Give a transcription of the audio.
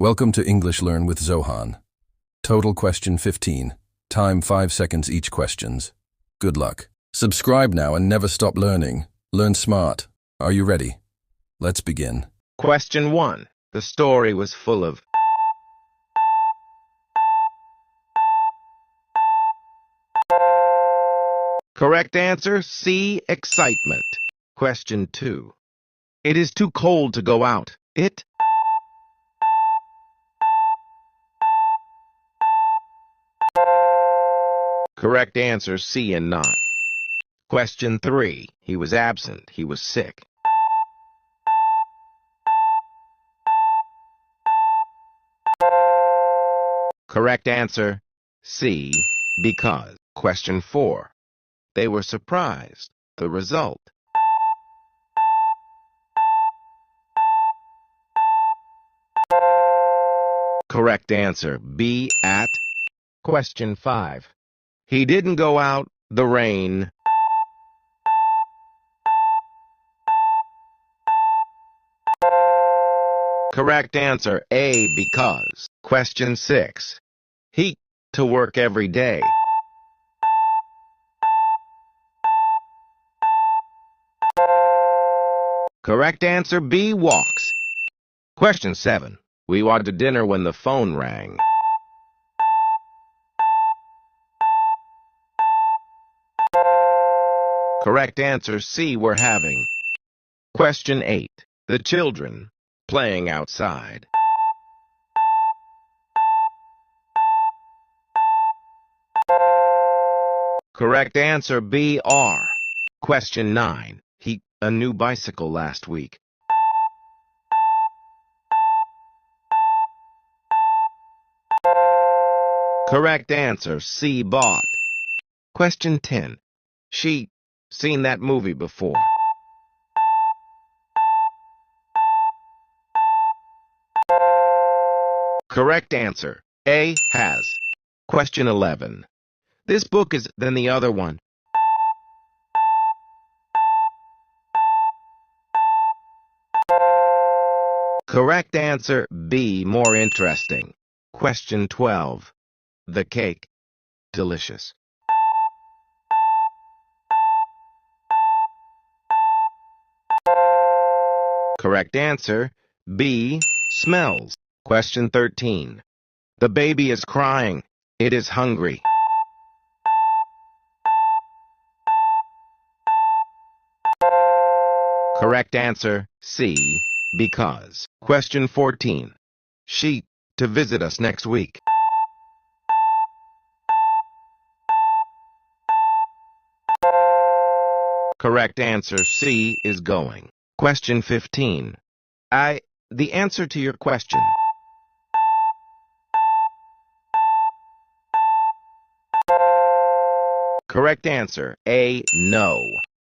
Welcome to English Learn with Zohan. Total question 15. Time 5 seconds each questions. Good luck. Subscribe now and never stop learning. Learn smart. Are you ready? Let's begin. Question 1. The story was full of Correct answer, C. Excitement. Question 2. It is too cold to go out. It Correct answer, C. And not. Question 3. He was absent. He was sick. Correct answer, C. Because. Question 4. They were surprised. The result. Correct answer, B. At. Question 5. He didn't go out. The rain. Correct answer, A. Because. Question 6. He to work every day. Correct answer, B. Walks. Question 7. We went to dinner when the phone rang. Correct answer, C. We're having. Question 8. The children playing outside. Correct answer, B. Are. Question 9. He a new bicycle last week. Correct answer, C. Bought. Question 10. She seen that movie before. Correct answer, A. Has. Question 11. This book is than the other one. Correct answer, B. More interesting. Question 12. The cake. Delicious. Correct answer, B. Smells. Question 13. The baby is crying. It is hungry. Correct answer, C. Because. Question 14. She to visit us next week. Correct answer, C. Is going. Question 15. The answer to your question. Correct answer, A. No.